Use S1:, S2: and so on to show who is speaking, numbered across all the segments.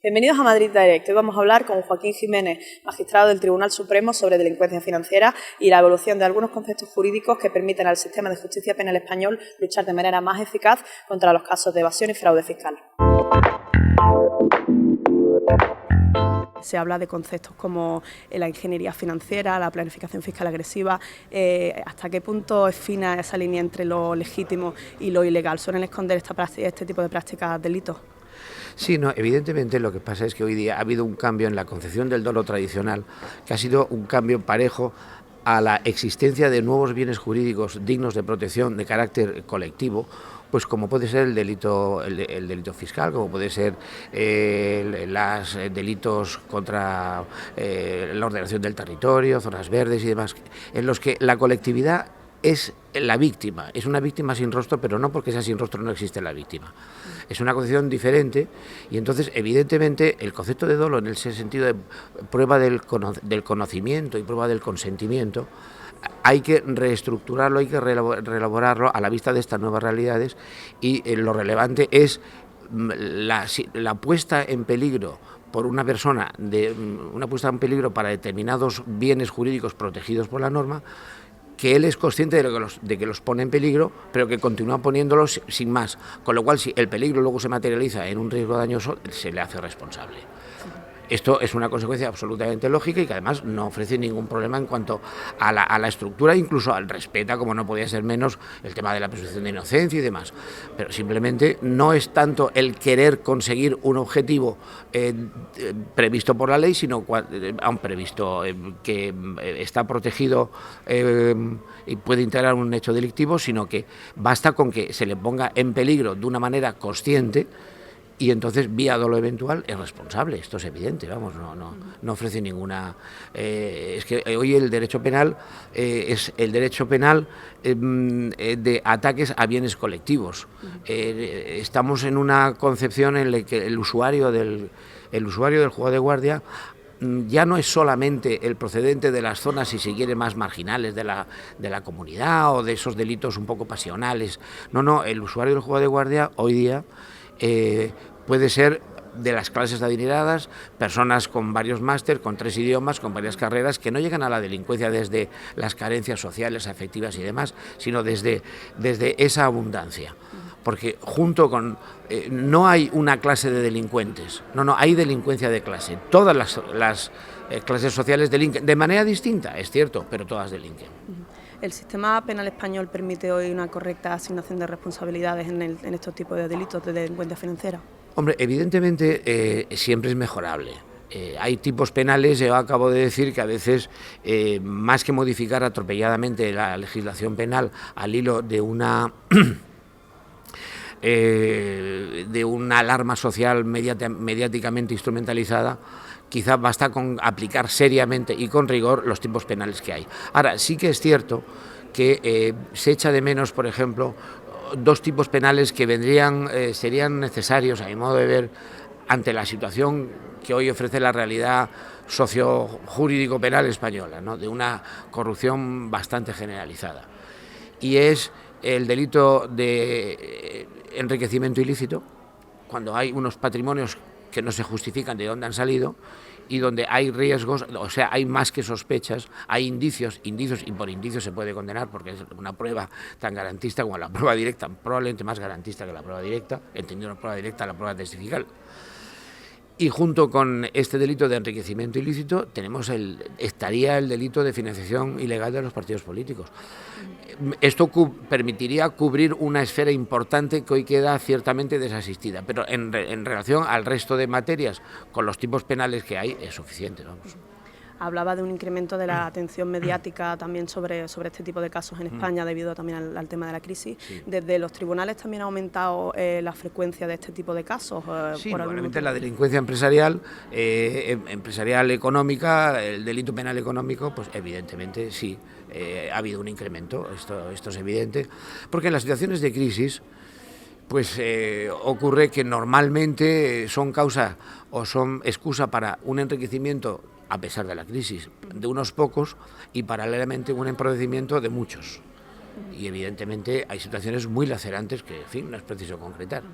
S1: Bienvenidos a Madrid Direct. Hoy vamos a hablar con Joaquín Jiménez, magistrado del Tribunal Supremo, sobre delincuencia financiera y la evolución de algunos conceptos jurídicos que permiten al sistema de justicia penal español luchar de manera más eficaz contra los casos de evasión y fraude fiscal. Se habla de conceptos como la ingeniería financiera, la planificación fiscal agresiva. ¿Hasta qué punto es fina esa línea entre lo legítimo y lo ilegal? ¿Suelen esconder este tipo de prácticas delitos?
S2: Sí, no, evidentemente lo que pasa es que hoy día ha habido un cambio en la concepción del dolo tradicional, que ha sido un cambio parejo a la existencia de nuevos bienes jurídicos dignos de protección de carácter colectivo, pues como puede ser el delito fiscal, como puede ser los delitos contra la ordenación del territorio, zonas verdes y demás, en los que la colectividad es la víctima, es una víctima sin rostro, pero no porque sea sin rostro no existe la víctima. Es una concepción diferente y entonces evidentemente el concepto de dolo en ese sentido de prueba del conocimiento y prueba del consentimiento hay que reestructurarlo, hay que reelaborarlo a la vista de estas nuevas realidades y lo relevante es la puesta en peligro por una persona, una puesta en peligro para determinados bienes jurídicos protegidos por la norma, que él es consciente de que los pone en peligro, pero que continúa poniéndolos sin más, con lo cual si el peligro luego se materializa en un riesgo dañoso, se le hace responsable. Esto es una consecuencia absolutamente lógica y que además no ofrece ningún problema en cuanto a la estructura, incluso al respeta, como no podía ser menos, el tema de la presunción de inocencia y demás. Pero simplemente no es tanto el querer conseguir un objetivo previsto por la ley, sino aún previsto que está protegido y puede integrar un hecho delictivo, sino que basta con que se le ponga en peligro de una manera consciente. Y entonces, vía dolo eventual, es responsable. Esto es evidente, vamos, no ofrece ninguna... es que hoy el derecho penal es el derecho penal de ataques a bienes colectivos. Estamos en una concepción en la que el usuario del juzgado de guardia ya no es solamente el procedente de las zonas, si se quiere, más marginales de la comunidad o de esos delitos un poco pasionales. No, el usuario del juzgado de guardia hoy día puede ser de las clases adineradas, personas con varios máster, con 3 idiomas, con varias carreras, que no llegan a la delincuencia desde las carencias sociales, afectivas y demás, sino desde esa abundancia. Porque junto con... no hay una clase de delincuentes, no, hay delincuencia de clase. Todas las clases sociales delinquen, de manera distinta, es cierto, pero todas delinquen.
S1: ¿El sistema penal español permite hoy una correcta asignación de responsabilidades en estos tipos de delitos de delincuencia financiera?
S2: Hombre, evidentemente siempre es mejorable. Hay tipos penales, yo acabo de decir que a veces, más que modificar atropelladamente la legislación penal al hilo de una alarma social mediáticamente instrumentalizada, quizá basta con aplicar seriamente y con rigor los tipos penales que hay. Ahora, sí que es cierto que se echa de menos, por ejemplo, 2 tipos penales que serían necesarios, a mi modo de ver, ante la situación que hoy ofrece la realidad socio-jurídico-penal española, ¿no?, de una corrupción bastante generalizada. Y es el delito de enriquecimiento ilícito, cuando hay unos patrimonios que no se justifican de dónde han salido y donde hay riesgos, o sea, hay más que sospechas, hay indicios, y por indicios se puede condenar porque es una prueba tan garantista como la prueba directa, probablemente más garantista que la prueba directa, entendiendo la prueba directa, la prueba testifical. Y junto con este delito de enriquecimiento ilícito estaría el delito de financiación ilegal de los partidos políticos. Esto permitiría cubrir una esfera importante que hoy queda ciertamente desasistida, pero en relación al resto de materias, con los tipos penales que hay, es suficiente, vamos.
S1: Hablaba de un incremento de la atención mediática también sobre este tipo de casos en España debido también al tema de la crisis. Sí. ¿Desde los tribunales también ha aumentado la frecuencia de este tipo de casos?
S2: Sí, probablemente la delincuencia empresarial económica, el delito penal económico, pues evidentemente sí, ha habido un incremento, esto es evidente, porque en las situaciones de crisis pues ocurre que normalmente son causa o son excusa para un enriquecimiento, a pesar de la crisis, de unos pocos y paralelamente un empobrecimiento de muchos. Y evidentemente hay situaciones muy lacerantes que, en fin, no es preciso concretar.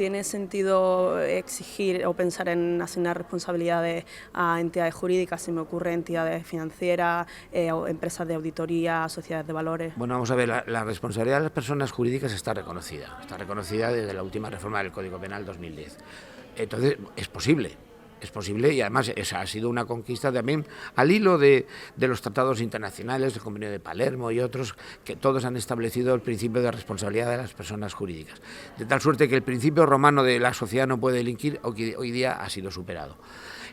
S1: ¿Tiene sentido exigir o pensar en asignar responsabilidades a entidades jurídicas? Se me ocurre entidades financieras, o empresas de auditoría, sociedades de valores.
S2: Bueno, vamos a ver, la responsabilidad de las personas jurídicas está reconocida desde la última reforma del Código Penal 2010. Entonces, es posible y además esa ha sido una conquista también al hilo de los tratados internacionales, del Convenio de Palermo y otros, que todos han establecido el principio de responsabilidad de las personas jurídicas. De tal suerte que el principio romano de la sociedad no puede delinquir hoy día ha sido superado.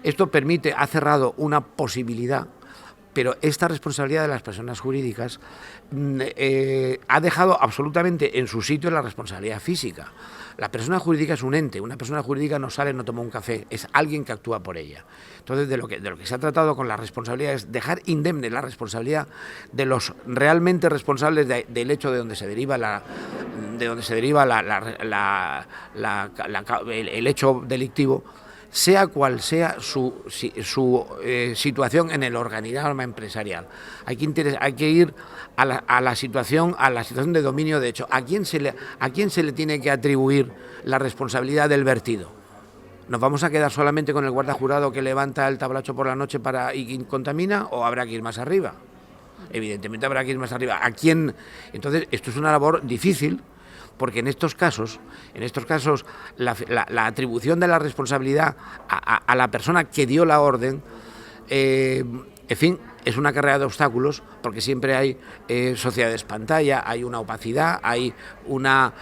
S2: Esto ha cerrado una posibilidad, pero esta responsabilidad de las personas jurídicas ha dejado absolutamente en su sitio la responsabilidad física. La persona jurídica es un ente, una persona jurídica no sale, no toma un café, es alguien que actúa por ella. Entonces, de lo que se ha tratado con la responsabilidad es dejar indemne la responsabilidad de los realmente responsables del hecho de donde se deriva el hecho delictivo, sea cual sea su situación en el organigrama empresarial. Hay que ir a la situación de dominio de hecho. ¿A quién se le tiene que atribuir la responsabilidad del vertido? ¿Nos vamos a quedar solamente con el guarda jurado que levanta el tablacho por la noche y contamina, o habrá que ir más arriba? Evidentemente habrá que ir más arriba. ¿A quién? Entonces, esto es una labor difícil, porque en estos casos la atribución de la responsabilidad a la persona que dio la orden, en fin, es una carrera de obstáculos, porque siempre hay sociedades pantalla, hay una opacidad, hay una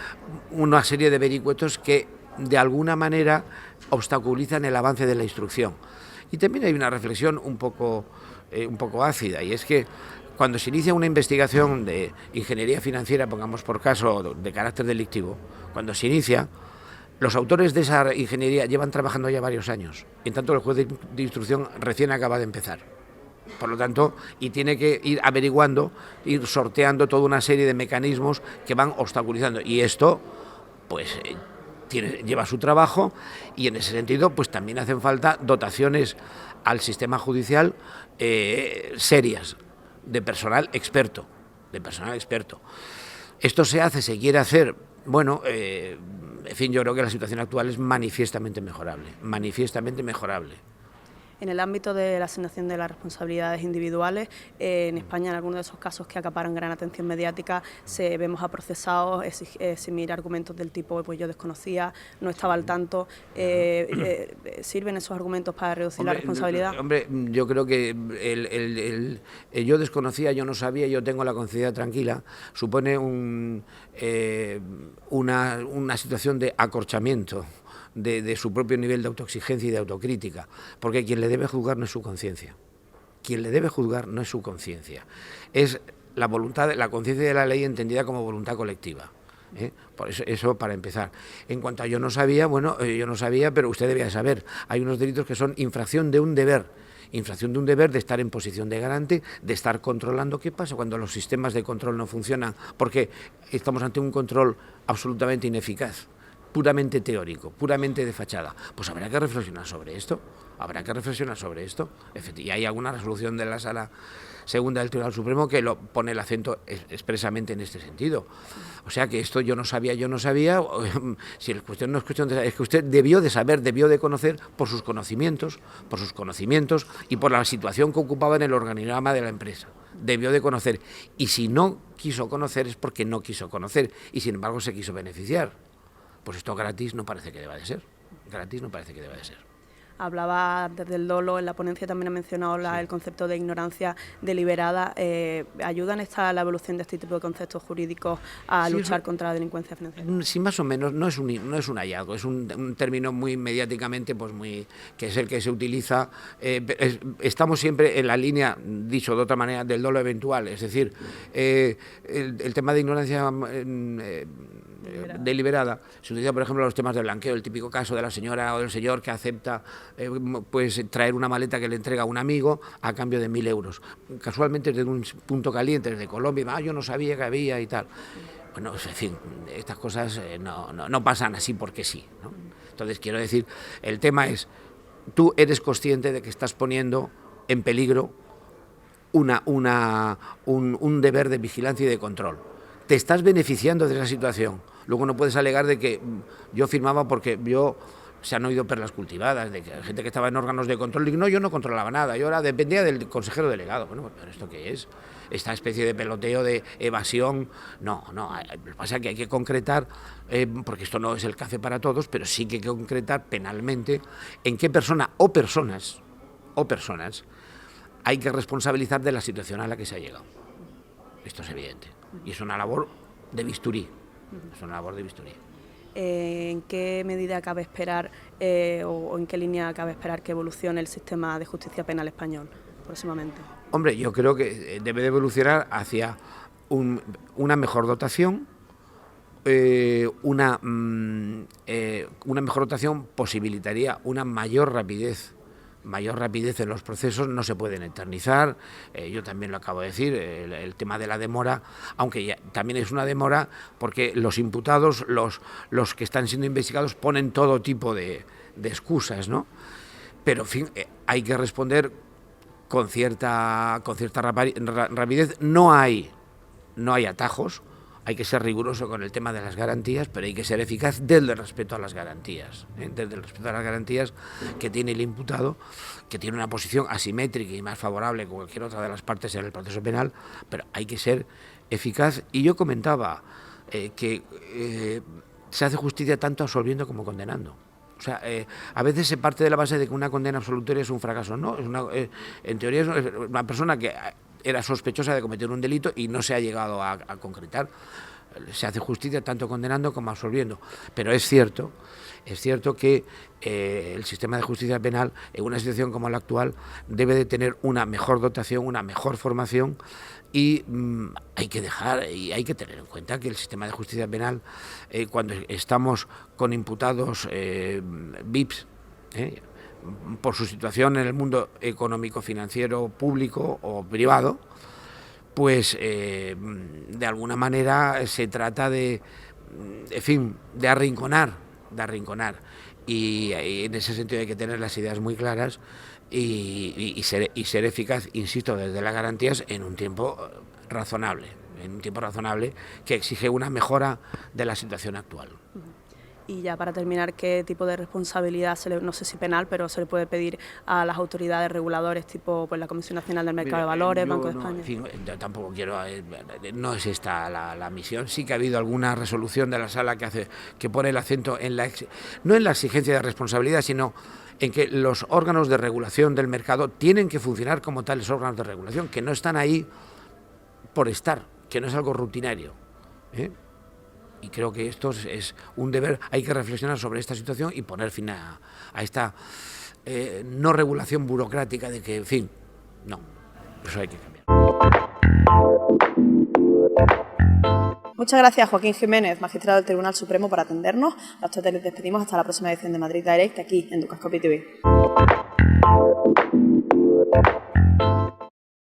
S2: serie de vericuetos que de alguna manera obstaculizan el avance de la instrucción. Y también hay una reflexión un poco ácida, y es que cuando se inicia una investigación de ingeniería financiera, pongamos por caso, de carácter delictivo, cuando se inicia, los autores de esa ingeniería llevan trabajando ya varios años. En tanto, el juez de instrucción recién acaba de empezar. Por lo tanto, y tiene que ir averiguando, ir sorteando toda una serie de mecanismos que van obstaculizando. Y esto, pues, lleva su trabajo, y en ese sentido, pues también hacen falta dotaciones al sistema judicial serias, de personal experto. Esto se quiere hacer, bueno, en fin, yo creo que la situación actual es manifiestamente mejorable.
S1: En el ámbito de la asignación de las responsabilidades individuales, en España, en algunos de esos casos que acaparan gran atención mediática, vemos a procesados eximir argumentos del tipo, pues yo desconocía, no estaba al tanto. ¿Sirven esos argumentos para reducir la responsabilidad?
S2: Hombre, yo creo que el yo desconocía, yo no sabía, yo tengo la conciencia tranquila, supone una situación de acorchamiento de su propio nivel de autoexigencia y de autocrítica, porque quien le debe juzgar no es su conciencia. Es la voluntad, la conciencia de la ley entendida como voluntad colectiva. Por eso para empezar. En cuanto a yo no sabía, pero usted debía saber, hay unos delitos que son infracción de un deber de estar en posición de garante, de estar controlando. ¿Qué pasa cuando los sistemas de control no funcionan? Porque estamos ante un control absolutamente ineficaz, puramente teórico, puramente de fachada. Pues habrá que reflexionar sobre esto. Y hay alguna resolución de la Sala Segunda del Tribunal Supremo que lo pone el acento expresamente en este sentido. O sea que esto yo no sabía. Si la cuestión no es cuestión de saber, es que usted debió de saber, debió de conocer por sus conocimientos y por la situación que ocupaba en el organigrama de la empresa. Debió de conocer. Y si no quiso conocer es porque no quiso conocer y sin embargo se quiso beneficiar. Pues esto gratis no parece que deba de ser.
S1: Hablaba desde el dolo, en la ponencia también ha mencionado el concepto de ignorancia deliberada. ¿Ayudan la evolución de este tipo de conceptos jurídicos a luchar contra la delincuencia financiera?
S2: Sí, más o menos, no es un hallazgo, es un término muy mediáticamente, pues que es el que se utiliza. Estamos siempre en la línea, dicho de otra manera, del dolo eventual, es decir, el tema de ignorancia deliberada se utiliza, por ejemplo, en los temas de blanqueo, el típico caso de la señora o del señor que acepta pues traer una maleta que le entrega a un amigo a cambio de 1.000 euros. Casualmente desde un punto caliente, desde Colombia, yo no sabía que había y tal. Bueno, en fin, estas cosas no pasan así porque sí, ¿no? Entonces, quiero decir, el tema es, tú eres consciente de que estás poniendo en peligro un deber de vigilancia y de control. Te estás beneficiando de esa situación, Luego no puedes alegar de que yo firmaba porque se han oído perlas cultivadas, de que gente que estaba en órganos de control, digo, no, yo no controlaba nada, yo dependía del consejero delegado. Bueno, ¿pero esto qué es? Esta especie de peloteo, de evasión, no, lo que pasa es que hay que concretar, porque esto no es el café para todos, pero sí que hay que concretar penalmente en qué persona o personas hay que responsabilizar de la situación a la que se ha llegado. Esto es evidente, y es una labor de bisturí,
S1: ¿En qué medida cabe esperar o en qué línea cabe esperar que evolucione el sistema de justicia penal español próximamente?
S2: Hombre, yo creo que debe de evolucionar hacia una mejor dotación. Una mejor dotación posibilitaría una mayor rapidez en los procesos, no se pueden eternizar. Yo también lo acabo de decir, el tema de la demora, aunque también es una demora porque los imputados, los que están siendo investigados, ponen todo tipo de excusas, ¿no? Pero, en fin, hay que responder con cierta rapidez. No hay atajos. Hay que ser riguroso con el tema de las garantías, pero hay que ser eficaz desde el respeto a las garantías, desde el respeto a las garantías que tiene el imputado, que tiene una posición asimétrica y más favorable que cualquier otra de las partes en el proceso penal, pero hay que ser eficaz. Y yo comentaba que se hace justicia tanto absolviendo como condenando. O sea, a veces se parte de la base de que una condena absolutoria es un fracaso. No, en teoría es una persona que era sospechosa de cometer un delito y no se ha llegado a concretar. Se hace justicia tanto condenando como absolviendo. Pero es cierto que el sistema de justicia penal, en una situación como la actual, debe de tener una mejor dotación, una mejor formación, y hay que tener en cuenta que el sistema de justicia penal, cuando estamos con imputados VIPs, por su situación en el mundo económico, financiero, público o privado, pues de alguna manera se trata de arrinconar. Y en ese sentido hay que tener las ideas muy claras y ser eficaz, insisto, desde las garantías en un tiempo razonable, que exige una mejora de la situación actual.
S1: Y ya para terminar, ¿qué tipo de responsabilidad, no sé si penal, pero se le puede pedir a las autoridades reguladores, tipo pues la Comisión Nacional del Mercado de Valores, Banco de España?
S2: En fin, yo tampoco quiero, no es esta la misión. Sí que ha habido alguna resolución de la Sala que pone el acento no en la exigencia de responsabilidad, sino en que los órganos de regulación del mercado tienen que funcionar como tales órganos de regulación, que no están ahí por estar, que no es algo rutinario, Y creo que esto es un deber. Hay que reflexionar sobre esta situación y poner fin a esta no regulación burocrática de que, en fin, no, eso hay que cambiar.
S1: Muchas gracias, Joaquín Jiménez, magistrado del Tribunal Supremo, por atendernos. A ustedes les despedimos hasta la próxima edición de Madrid Direct, aquí en Dukascopy TV.